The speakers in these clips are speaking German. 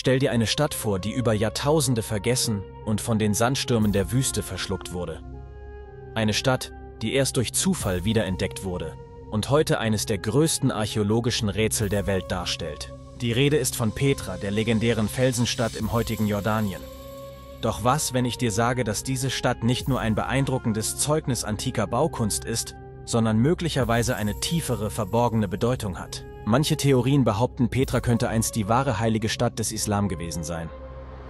Stell dir eine Stadt vor, die über Jahrtausende vergessen und von den Sandstürmen der Wüste verschluckt wurde. Eine Stadt, die erst durch Zufall wiederentdeckt wurde und heute eines der größten archäologischen Rätsel der Welt darstellt. Die Rede ist von Petra, der legendären Felsenstadt im heutigen Jordanien. Doch was, wenn ich dir sage, dass diese Stadt nicht nur ein beeindruckendes Zeugnis antiker Baukunst ist, sondern möglicherweise eine tiefere, verborgene Bedeutung hat? Manche Theorien behaupten, Petra könnte einst die wahre heilige Stadt des Islam gewesen sein.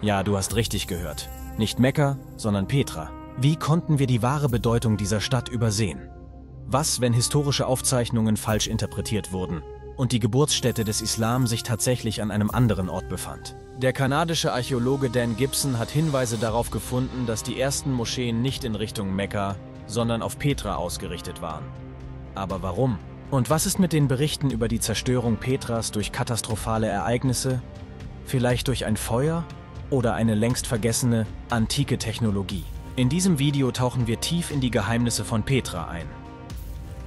Ja, du hast richtig gehört. Nicht Mekka, sondern Petra. Wie konnten wir die wahre Bedeutung dieser Stadt übersehen? Was, wenn historische Aufzeichnungen falsch interpretiert wurden und die Geburtsstätte des Islam sich tatsächlich an einem anderen Ort befand? Der kanadische Archäologe Dan Gibson hat Hinweise darauf gefunden, dass die ersten Moscheen nicht in Richtung Mekka, sondern auf Petra ausgerichtet waren. Aber warum? Und was ist mit den Berichten über die Zerstörung Petras durch katastrophale Ereignisse? Vielleicht durch ein Feuer oder eine längst vergessene, antike Technologie? In diesem Video tauchen wir tief in die Geheimnisse von Petra ein.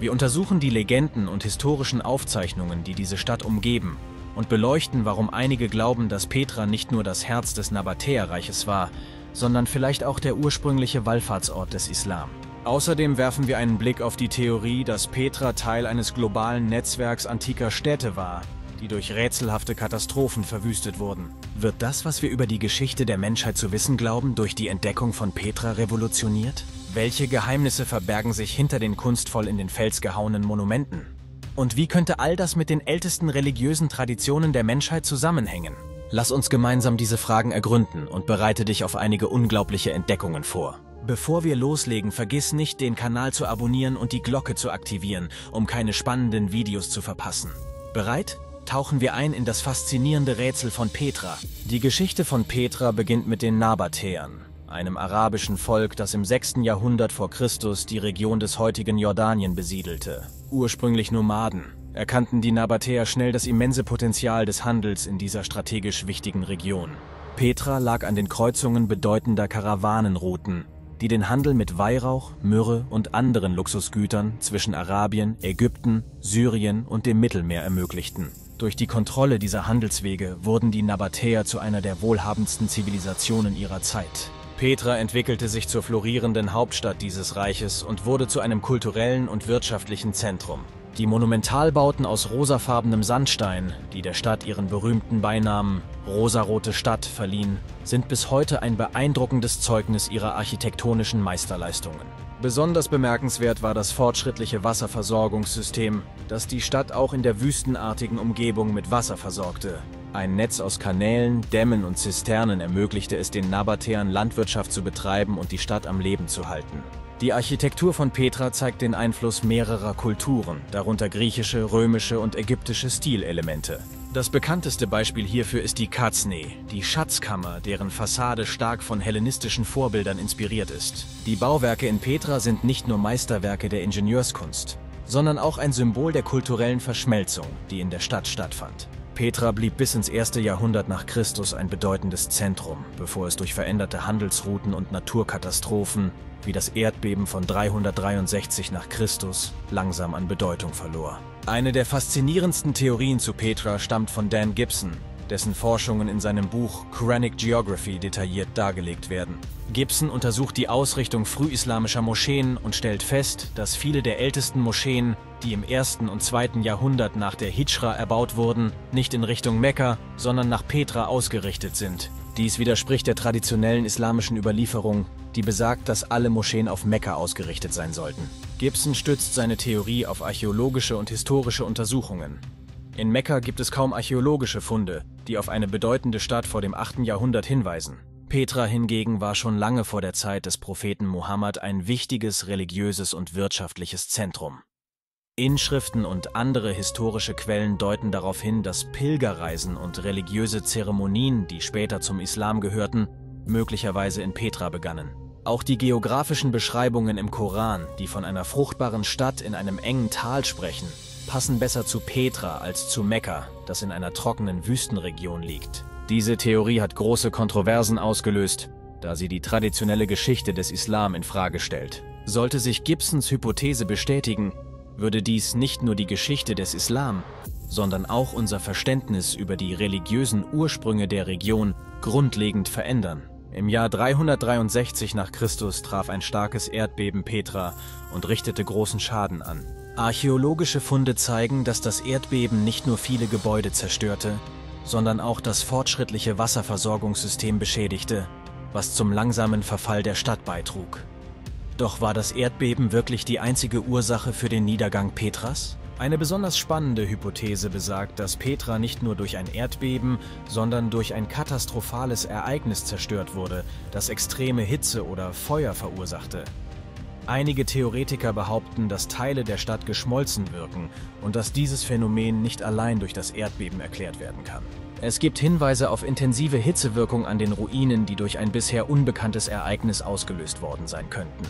Wir untersuchen die Legenden und historischen Aufzeichnungen, die diese Stadt umgeben, und beleuchten, warum einige glauben, dass Petra nicht nur das Herz des Nabatäerreiches war, sondern vielleicht auch der ursprüngliche Wallfahrtsort des Islam. Außerdem werfen wir einen Blick auf die Theorie, dass Petra Teil eines globalen Netzwerks antiker Städte war, die durch rätselhafte Katastrophen verwüstet wurden. Wird das, was wir über die Geschichte der Menschheit zu wissen glauben, durch die Entdeckung von Petra revolutioniert? Welche Geheimnisse verbergen sich hinter den kunstvoll in den Fels gehauenen Monumenten? Und wie könnte all das mit den ältesten religiösen Traditionen der Menschheit zusammenhängen? Lass uns gemeinsam diese Fragen ergründen und bereite dich auf einige unglaubliche Entdeckungen vor. Bevor wir loslegen, vergiss nicht, den Kanal zu abonnieren und die Glocke zu aktivieren, um keine spannenden Videos zu verpassen. Bereit? Tauchen wir ein in das faszinierende Rätsel von Petra. Die Geschichte von Petra beginnt mit den Nabatäern, einem arabischen Volk, das im 6. Jahrhundert vor Christus die Region des heutigen Jordanien besiedelte. Ursprünglich Nomaden, erkannten die Nabatäer schnell das immense Potenzial des Handels in dieser strategisch wichtigen Region. Petra lag an den Kreuzungen bedeutender Karawanenrouten, die den Handel mit Weihrauch, Myrrhe und anderen Luxusgütern zwischen Arabien, Ägypten, Syrien und dem Mittelmeer ermöglichten. Durch die Kontrolle dieser Handelswege wurden die Nabatäer zu einer der wohlhabendsten Zivilisationen ihrer Zeit. Petra entwickelte sich zur florierenden Hauptstadt dieses Reiches und wurde zu einem kulturellen und wirtschaftlichen Zentrum. Die Monumentalbauten aus rosafarbenem Sandstein, die der Stadt ihren berühmten Beinamen »Rosarote Stadt« verliehen, sind bis heute ein beeindruckendes Zeugnis ihrer architektonischen Meisterleistungen. Besonders bemerkenswert war das fortschrittliche Wasserversorgungssystem, das die Stadt auch in der wüstenartigen Umgebung mit Wasser versorgte. Ein Netz aus Kanälen, Dämmen und Zisternen ermöglichte es den Nabatäern, Landwirtschaft zu betreiben und die Stadt am Leben zu halten. Die Architektur von Petra zeigt den Einfluss mehrerer Kulturen, darunter griechische, römische und ägyptische Stilelemente. Das bekannteste Beispiel hierfür ist die Kazneh, die Schatzkammer, deren Fassade stark von hellenistischen Vorbildern inspiriert ist. Die Bauwerke in Petra sind nicht nur Meisterwerke der Ingenieurskunst, sondern auch ein Symbol der kulturellen Verschmelzung, die in der Stadt stattfand. Petra blieb bis ins 1. Jahrhundert nach Christus ein bedeutendes Zentrum, bevor es durch veränderte Handelsrouten und Naturkatastrophen wie das Erdbeben von 363 nach Christus langsam an Bedeutung verlor. Eine der faszinierendsten Theorien zu Petra stammt von Dan Gibson, dessen Forschungen in seinem Buch Quranic Geography detailliert dargelegt werden. Gibson untersucht die Ausrichtung frühislamischer Moscheen und stellt fest, dass viele der ältesten Moscheen, die im 1. und 2. Jahrhundert nach der Hidschra erbaut wurden, nicht in Richtung Mekka, sondern nach Petra ausgerichtet sind. Dies widerspricht der traditionellen islamischen Überlieferung, die besagt, dass alle Moscheen auf Mekka ausgerichtet sein sollten. Gibson stützt seine Theorie auf archäologische und historische Untersuchungen. In Mekka gibt es kaum archäologische Funde, die auf eine bedeutende Stadt vor dem 8. Jahrhundert hinweisen. Petra hingegen war schon lange vor der Zeit des Propheten Mohammed ein wichtiges religiöses und wirtschaftliches Zentrum. Inschriften und andere historische Quellen deuten darauf hin, dass Pilgerreisen und religiöse Zeremonien, die später zum Islam gehörten, möglicherweise in Petra begannen. Auch die geografischen Beschreibungen im Koran, die von einer fruchtbaren Stadt in einem engen Tal sprechen, passen besser zu Petra als zu Mekka, das in einer trockenen Wüstenregion liegt. Diese Theorie hat große Kontroversen ausgelöst, da sie die traditionelle Geschichte des Islam in Frage stellt. Sollte sich Gibsons Hypothese bestätigen, würde dies nicht nur die Geschichte des Islam, sondern auch unser Verständnis über die religiösen Ursprünge der Region grundlegend verändern. Im Jahr 363 nach Christus traf ein starkes Erdbeben Petra und richtete großen Schaden an. Archäologische Funde zeigen, dass das Erdbeben nicht nur viele Gebäude zerstörte, sondern auch das fortschrittliche Wasserversorgungssystem beschädigte, was zum langsamen Verfall der Stadt beitrug. Doch war das Erdbeben wirklich die einzige Ursache für den Niedergang Petras? Eine besonders spannende Hypothese besagt, dass Petra nicht nur durch ein Erdbeben, sondern durch ein katastrophales Ereignis zerstört wurde, das extreme Hitze oder Feuer verursachte. Einige Theoretiker behaupten, dass Teile der Stadt geschmolzen wirken und dass dieses Phänomen nicht allein durch das Erdbeben erklärt werden kann. Es gibt Hinweise auf intensive Hitzewirkung an den Ruinen, die durch ein bisher unbekanntes Ereignis ausgelöst worden sein könnten.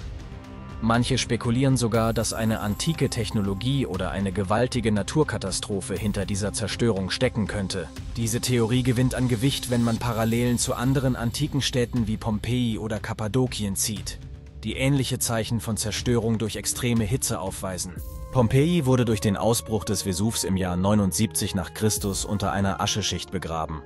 Manche spekulieren sogar, dass eine antike Technologie oder eine gewaltige Naturkatastrophe hinter dieser Zerstörung stecken könnte. Diese Theorie gewinnt an Gewicht, wenn man Parallelen zu anderen antiken Städten wie Pompeji oder Kappadokien zieht, die ähnliche Zeichen von Zerstörung durch extreme Hitze aufweisen. Pompeji wurde durch den Ausbruch des Vesuvs im Jahr 79 nach Christus unter einer Ascheschicht begraben.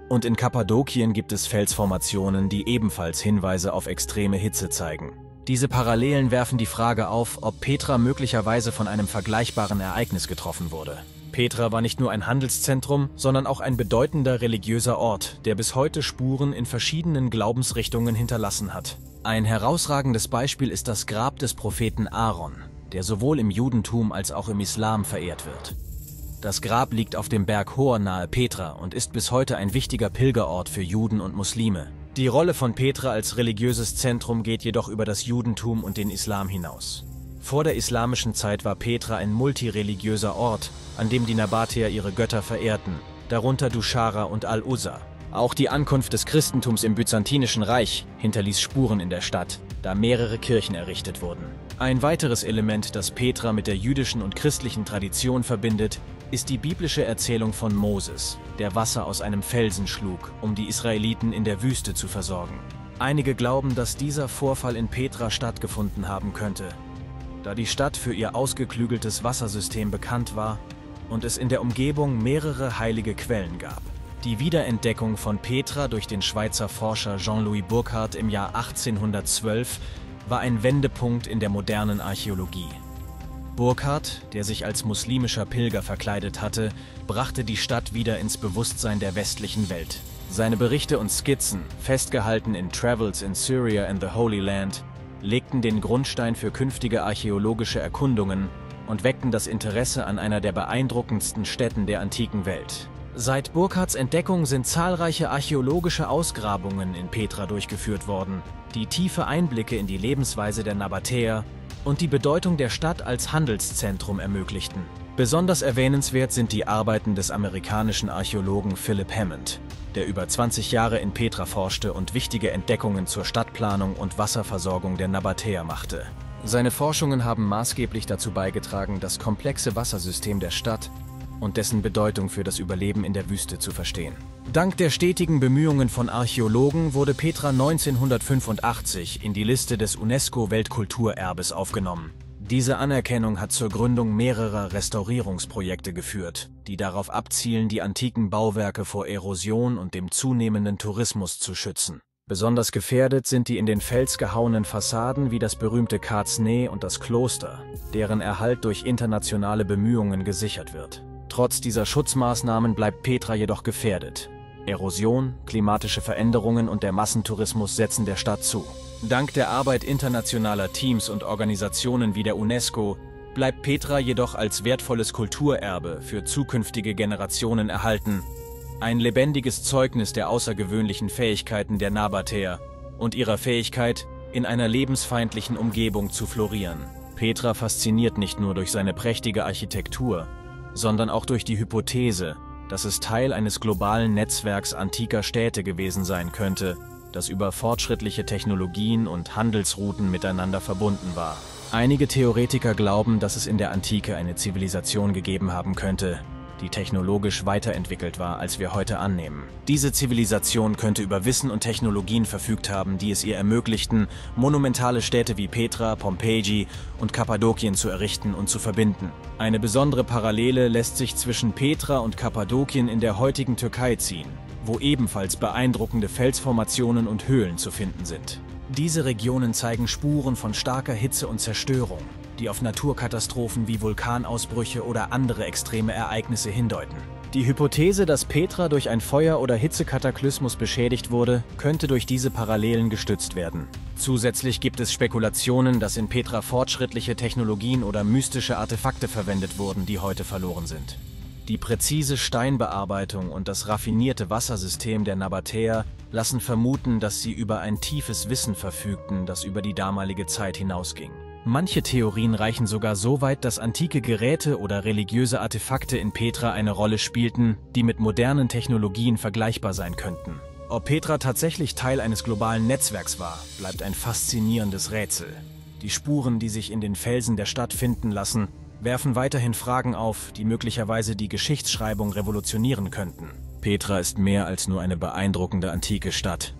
Und in Kappadokien gibt es Felsformationen, die ebenfalls Hinweise auf extreme Hitze zeigen. Diese Parallelen werfen die Frage auf, ob Petra möglicherweise von einem vergleichbaren Ereignis getroffen wurde. Petra war nicht nur ein Handelszentrum, sondern auch ein bedeutender religiöser Ort, der bis heute Spuren in verschiedenen Glaubensrichtungen hinterlassen hat. Ein herausragendes Beispiel ist das Grab des Propheten Aaron, der sowohl im Judentum als auch im Islam verehrt wird. Das Grab liegt auf dem Berg Hor nahe Petra und ist bis heute ein wichtiger Pilgerort für Juden und Muslime. Die Rolle von Petra als religiöses Zentrum geht jedoch über das Judentum und den Islam hinaus. Vor der islamischen Zeit war Petra ein multireligiöser Ort, an dem die Nabatäer ihre Götter verehrten, darunter Duschara und Al-Uzza. Auch die Ankunft des Christentums im Byzantinischen Reich hinterließ Spuren in der Stadt, da mehrere Kirchen errichtet wurden. Ein weiteres Element, das Petra mit der jüdischen und christlichen Tradition verbindet, ist die biblische Erzählung von Moses, der Wasser aus einem Felsen schlug, um die Israeliten in der Wüste zu versorgen. Einige glauben, dass dieser Vorfall in Petra stattgefunden haben könnte, da die Stadt für ihr ausgeklügeltes Wassersystem bekannt war und es in der Umgebung mehrere heilige Quellen gab. Die Wiederentdeckung von Petra durch den Schweizer Forscher Jean-Louis Burckhardt im Jahr 1812 war ein Wendepunkt in der modernen Archäologie. Burckhardt, der sich als muslimischer Pilger verkleidet hatte, brachte die Stadt wieder ins Bewusstsein der westlichen Welt. Seine Berichte und Skizzen, festgehalten in Travels in Syria and the Holy Land, legten den Grundstein für künftige archäologische Erkundungen und weckten das Interesse an einer der beeindruckendsten Städten der antiken Welt. Seit Burckhardts Entdeckung sind zahlreiche archäologische Ausgrabungen in Petra durchgeführt worden, die tiefe Einblicke in die Lebensweise der Nabatäer und die Bedeutung der Stadt als Handelszentrum ermöglichten. Besonders erwähnenswert sind die Arbeiten des amerikanischen Archäologen Philip Hammond, der über 20 Jahre in Petra forschte und wichtige Entdeckungen zur Stadtplanung und Wasserversorgung der Nabatäer machte. Seine Forschungen haben maßgeblich dazu beigetragen, das komplexe Wassersystem der Stadt und dessen Bedeutung für das Überleben in der Wüste zu verstehen. Dank der stetigen Bemühungen von Archäologen wurde Petra 1985 in die Liste des UNESCO-Weltkulturerbes aufgenommen. Diese Anerkennung hat zur Gründung mehrerer Restaurierungsprojekte geführt, die darauf abzielen, die antiken Bauwerke vor Erosion und dem zunehmenden Tourismus zu schützen. Besonders gefährdet sind die in den Fels gehauenen Fassaden wie das berühmte Kāzné und das Kloster, deren Erhalt durch internationale Bemühungen gesichert wird. Trotz dieser Schutzmaßnahmen bleibt Petra jedoch gefährdet. Erosion, klimatische Veränderungen und der Massentourismus setzen der Stadt zu. Dank der Arbeit internationaler Teams und Organisationen wie der UNESCO bleibt Petra jedoch als wertvolles Kulturerbe für zukünftige Generationen erhalten. Ein lebendiges Zeugnis der außergewöhnlichen Fähigkeiten der Nabatäer und ihrer Fähigkeit, in einer lebensfeindlichen Umgebung zu florieren. Petra fasziniert nicht nur durch seine prächtige Architektur, sondern auch durch die Hypothese, dass es Teil eines globalen Netzwerks antiker Städte gewesen sein könnte, das über fortschrittliche Technologien und Handelsrouten miteinander verbunden war. Einige Theoretiker glauben, dass es in der Antike eine Zivilisation gegeben haben könnte, die technologisch weiterentwickelt war, als wir heute annehmen. Diese Zivilisation könnte über Wissen und Technologien verfügt haben, die es ihr ermöglichten, monumentale Städte wie Petra, Pompeji und Kappadokien zu errichten und zu verbinden. Eine besondere Parallele lässt sich zwischen Petra und Kappadokien in der heutigen Türkei ziehen, wo ebenfalls beeindruckende Felsformationen und Höhlen zu finden sind. Diese Regionen zeigen Spuren von starker Hitze und Zerstörung, die auf Naturkatastrophen wie Vulkanausbrüche oder andere extreme Ereignisse hindeuten. Die Hypothese, dass Petra durch ein Feuer- oder Hitzekataklysmus beschädigt wurde, könnte durch diese Parallelen gestützt werden. Zusätzlich gibt es Spekulationen, dass in Petra fortschrittliche Technologien oder mystische Artefakte verwendet wurden, die heute verloren sind. Die präzise Steinbearbeitung und das raffinierte Wassersystem der Nabatäer lassen vermuten, dass sie über ein tiefes Wissen verfügten, das über die damalige Zeit hinausging. Manche Theorien reichen sogar so weit, dass antike Geräte oder religiöse Artefakte in Petra eine Rolle spielten, die mit modernen Technologien vergleichbar sein könnten. Ob Petra tatsächlich Teil eines globalen Netzwerks war, bleibt ein faszinierendes Rätsel. Die Spuren, die sich in den Felsen der Stadt finden lassen, werfen weiterhin Fragen auf, die möglicherweise die Geschichtsschreibung revolutionieren könnten. Petra ist mehr als nur eine beeindruckende antike Stadt.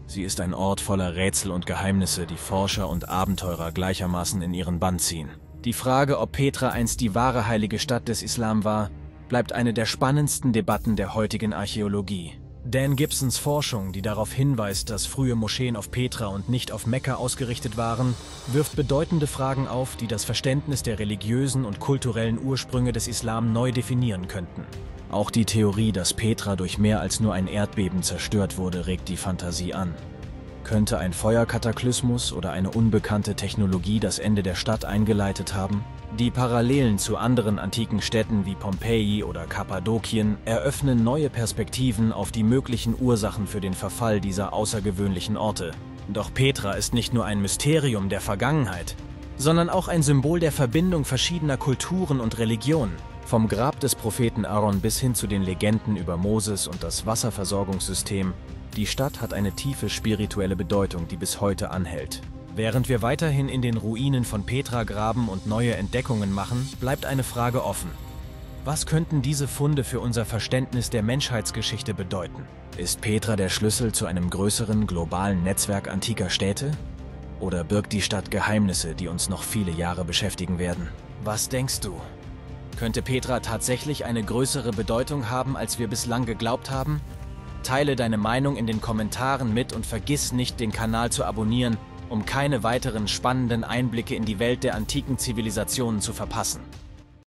Sie ist ein Ort voller Rätsel und Geheimnisse, die Forscher und Abenteurer gleichermaßen in ihren Bann ziehen. Die Frage, ob Petra einst die wahre heilige Stadt des Islam war, bleibt eine der spannendsten Debatten der heutigen Archäologie. Dan Gibsons Forschung, die darauf hinweist, dass frühe Moscheen auf Petra und nicht auf Mekka ausgerichtet waren, wirft bedeutende Fragen auf, die das Verständnis der religiösen und kulturellen Ursprünge des Islam neu definieren könnten. Auch die Theorie, dass Petra durch mehr als nur ein Erdbeben zerstört wurde, regt die Fantasie an. Könnte ein Feuerkataklysmus oder eine unbekannte Technologie das Ende der Stadt eingeleitet haben? Die Parallelen zu anderen antiken Städten wie Pompeji oder Kappadokien eröffnen neue Perspektiven auf die möglichen Ursachen für den Verfall dieser außergewöhnlichen Orte. Doch Petra ist nicht nur ein Mysterium der Vergangenheit, sondern auch ein Symbol der Verbindung verschiedener Kulturen und Religionen. Vom Grab des Propheten Aaron bis hin zu den Legenden über Moses und das Wasserversorgungssystem, die Stadt hat eine tiefe spirituelle Bedeutung, die bis heute anhält. Während wir weiterhin in den Ruinen von Petra graben und neue Entdeckungen machen, bleibt eine Frage offen. Was könnten diese Funde für unser Verständnis der Menschheitsgeschichte bedeuten? Ist Petra der Schlüssel zu einem größeren globalen Netzwerk antiker Städte? Oder birgt die Stadt Geheimnisse, die uns noch viele Jahre beschäftigen werden? Was denkst du? Könnte Petra tatsächlich eine größere Bedeutung haben, als wir bislang geglaubt haben? Teile deine Meinung in den Kommentaren mit und vergiss nicht, den Kanal zu abonnieren, um keine weiteren spannenden Einblicke in die Welt der antiken Zivilisationen zu verpassen.